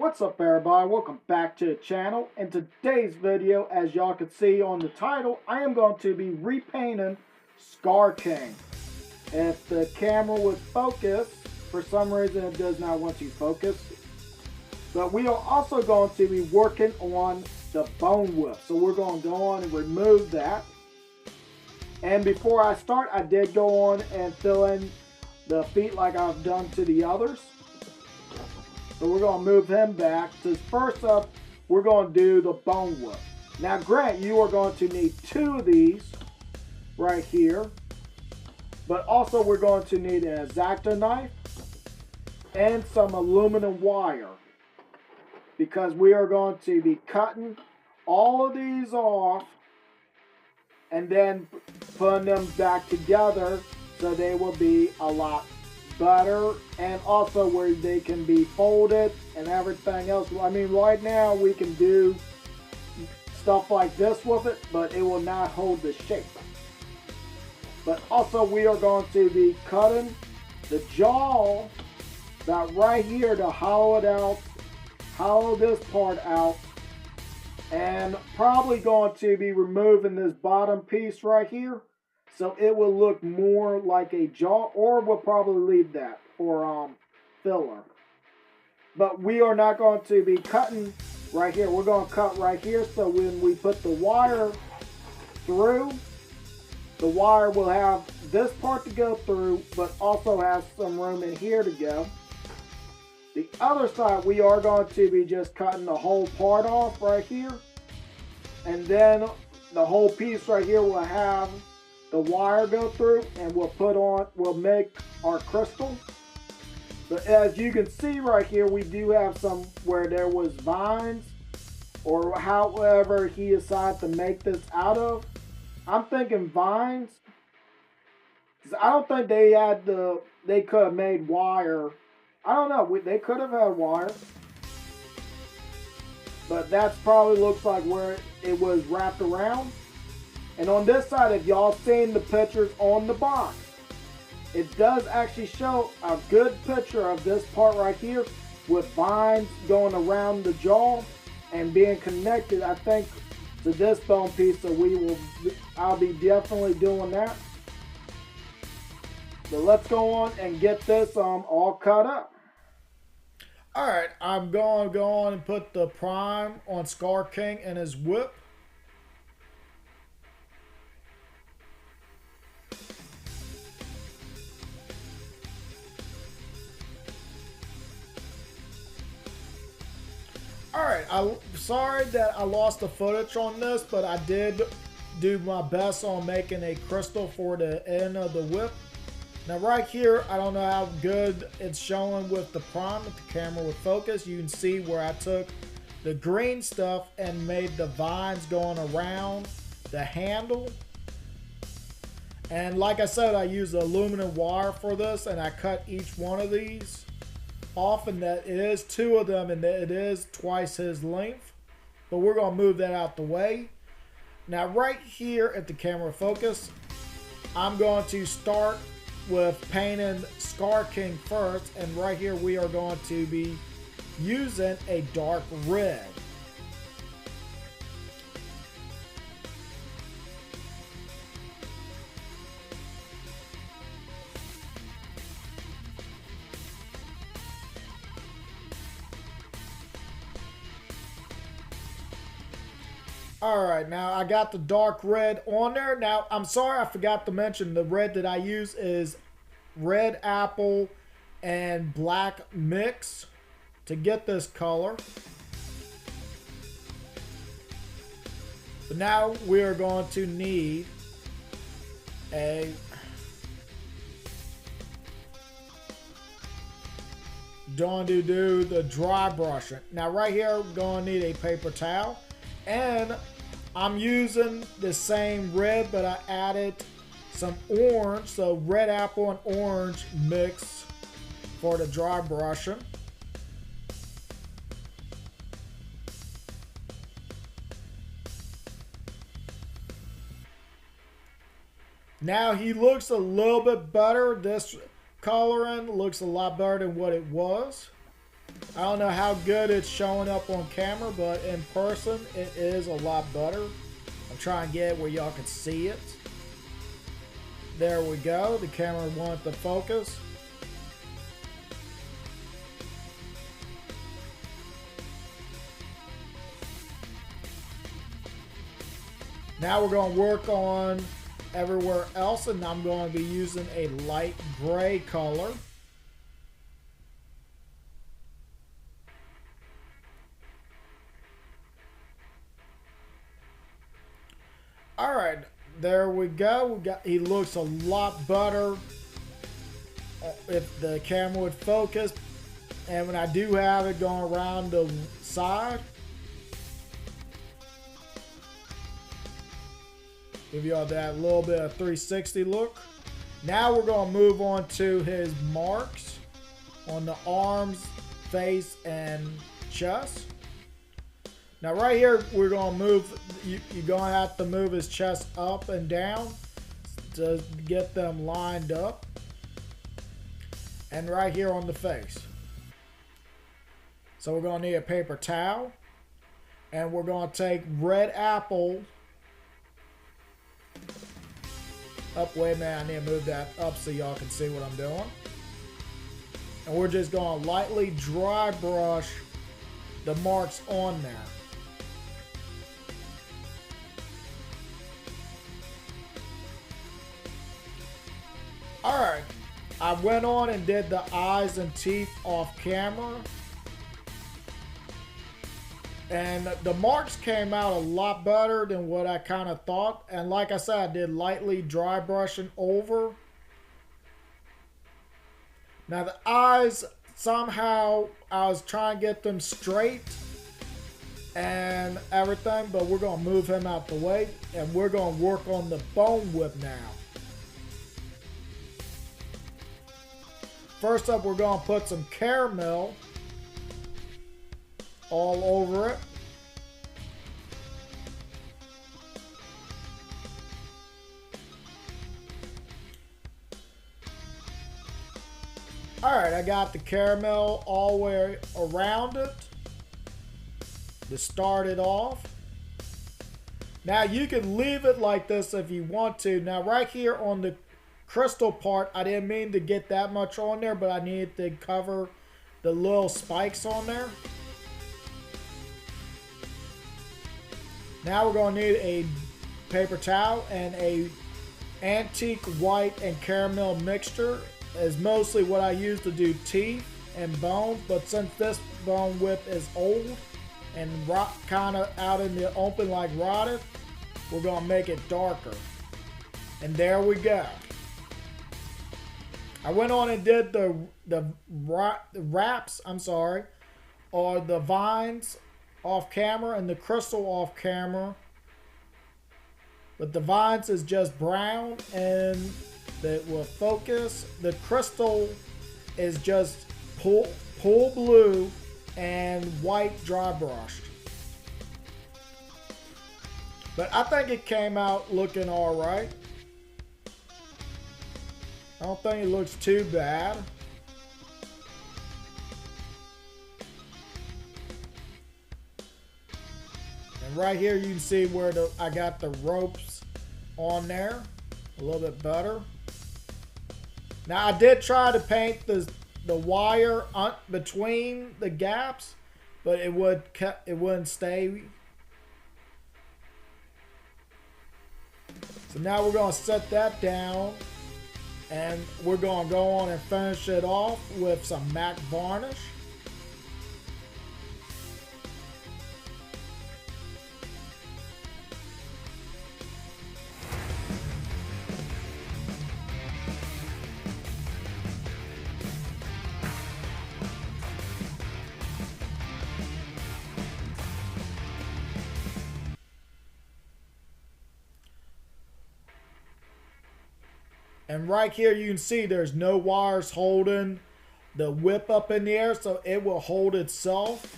What's up everybody, welcome back to the channel. In today's video, as y'all can see on the title, I am going to be repainting Skar King. If the camera would focus, for some reason it does not want to focus. But we are also going to be working on the bone whip. So we're going to go on and remove that. And before I start, I did go on and fill in the feet like I've done to the others. So we're going to move him back. So first up, we're going to do the bone whip. Now Grant, you are going to need two of these right here. But also we're going to need an X-Acto knife and some aluminum wire. Because we are going to be cutting all of these off and then putting them back together so they will be a lot better, and also where they can be folded and everything else. I mean, right now we can do stuff like this with it, but it will not hold the shape. But also we are going to be cutting the jaw that right here to hollow it out, hollow this part out, and probably going to be removing this bottom piece right here. So it will look more like a jaw, or we'll probably leave that for filler. But we are not going to be cutting right here. We're going to cut right here. So when we put the wire through, the wire will have this part to go through, but also has some room in here to go. The other side, we are going to be just cutting the whole part off right here. And then the whole piece right here will have the wire go through, and we'll make our crystal. But as you can see right here, we do have some where there was vines, or however he decided to make this out of. I'm thinking vines, because I don't think they could have made wire. I don't know, they could have had wire. But that's probably looks like where it was wrapped around. And on this side, if y'all seen the pictures on the box, it does actually show a good picture of this part right here with vines going around the jaw and being connected, I think, to this bone piece. So I'll be definitely doing that. So let's go on and get this all cut up. Alright, I'm going to go on and put the prime on Skar King and his whip. Alright, I'm sorry that I lost the footage on this, but I did do my best on making a crystal for the end of the whip. Now right here, I don't know how good it's showing with the prime, if the camera would focus. You can see where I took the green stuff and made the vines going around the handle. And like I said, I used aluminum wire for this, and I cut each one of these off, and that it is two of them, and that it is twice his length. But we're going to move that out the way. Now right here at the camera focus, I'm going to start with painting Skar King first, and right here we are going to be using a dark red. Alright, now I got the dark red on there. Now, I'm sorry I forgot to mention the red that I use is red apple and black mix to get this color. But now we are going to need the dry brushing. Now right here we're going to need a paper towel. And I'm using the same red, but I added some orange, so red apple and orange mix for the dry brushing. Now he looks a little bit better. This coloring looks a lot better than what it was. I don't know how good it's showing up on camera, but in person it is a lot better. I'm trying to get it where y'all can see it. There we go. The camera wanted to focus. Now we're going to work on everywhere else, and I'm going to be using a light gray color. All right, there we go. He looks a lot better if the camera would focus. And when I do have it going around the side, give y'all that little bit of 360 look. Now we're going to move on to his marks on the arms, face, and chest. Now right here, we're going to move, you're going to have to move his chest up and down to get them lined up. And right here on the face. So we're going to need a paper towel. And we're going to take red apple. Wait a minute, I need to move that up so y'all can see what I'm doing. And we're just going to lightly dry brush the marks on there. Alright, I went on and did the eyes and teeth off camera. And the marks came out a lot better than what I kind of thought. And like I said, I did lightly dry brushing over. Now the eyes, somehow I was trying to get them straight and everything, but we're going to move him out the way. And we're going to work on the bone whip now. First up, we're going to put some caramel all over it. Alright, I got the caramel all the way around it to start it off. Now you can leave it like this if you want to. Now right here on the crystal part, I didn't mean to get that much on there, but I needed to cover the little spikes on there. Now we're going to need a paper towel and a antique white and caramel mixture. Is mostly what I use to do teeth and bones, but since this bone whip is old and kind of out in the open like rotted, we're going to make it darker. And there we go. I went on and did the wraps, or the vines off camera and the crystal off camera. But the vines is just brown and that will focus. The crystal is just pool blue and white dry brushed. But I think it came out looking alright. I don't think it looks too bad. And right here you can see where I got the ropes on there a little bit better. Now I did try to paint the wire between the gaps, but it wouldn't stay. So now we're going to set that down. And we're going to go on and finish it off with some MAC varnish. And right here you can see there's no wires holding the whip up in the air, so it will hold itself.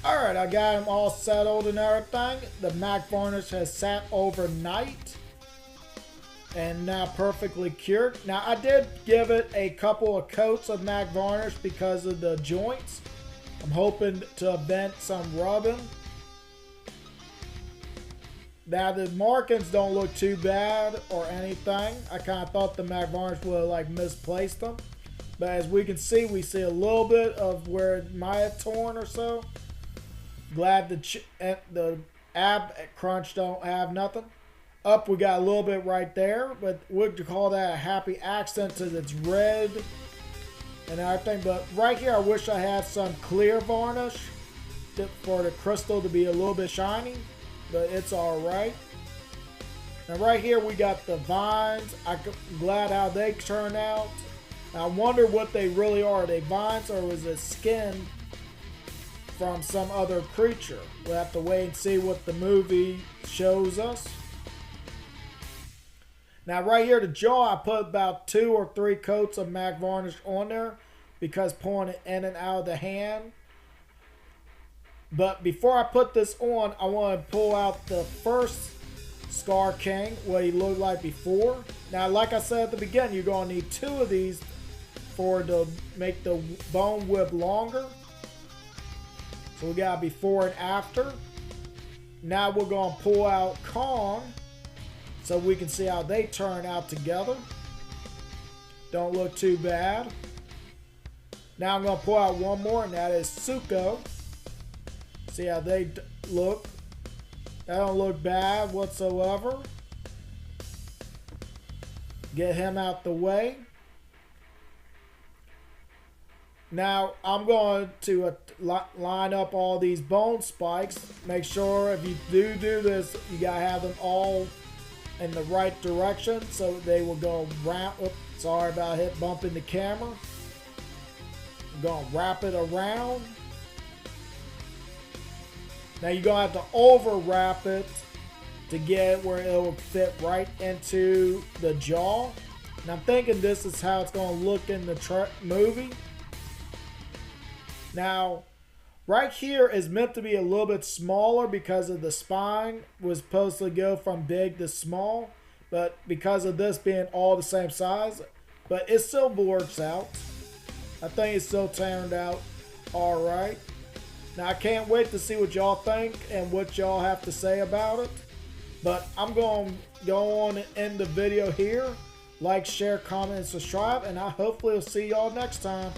Alright, I got them all settled and everything. The MAC varnish has sat overnight. and now perfectly cured. Now I did give it a couple of coats of MAC varnish because of the joints. I'm hoping to vent some rubbing. Now the markings don't look too bad or anything. I kind of thought the MAC varnish would have like misplaced them. But as we can see, we see a little bit of where it might have torn or so. Glad the ab crunch don't have nothing. Up, we got a little bit right there, but would you call that a happy accident since it's red and everything. But right here, I wish I had some clear varnish for the crystal to be a little bit shiny, but it's all right. Now right here, we got the vines. I'm glad how they turn out. Now, I wonder what they really are. Are they vines or is it skin from some other creature? We'll have to wait and see what the movie shows us. Now right here, the jaw, I put about 2 or 3 coats of MAC varnish on there because pulling it in and out of the hand. But before I put this on, I want to pull out the first Skar King, what he looked like before. Now, like I said at the beginning, you're going to need 2 of these to make the bone whip longer. So we got before and after. Now we're going to pull out Kong so we can see how they turn out together. Don't look too bad. Now I'm going to pull out one more, and that is Suko. See how they look. That don't look bad whatsoever. Get him out the way. Now I'm going to line up all these bone spikes. Make sure if you do this, you gotta have them all in the right direction so they will go round. Oops, sorry about bumping the camera. I'm gonna wrap it around. Now you're gonna have to over wrap it to get it where it will fit right into the jaw. And I'm thinking this is how it's gonna look in the movie. Now, right here is meant to be a little bit smaller because of the spine was supposed to go from big to small, but because of this being all the same size, but it still works out. I think it still turned out all right. Now, I can't wait to see what y'all think and what y'all have to say about it, but I'm going to go on and end the video here. Like, share, comment, and subscribe, and I hopefully will see y'all next time.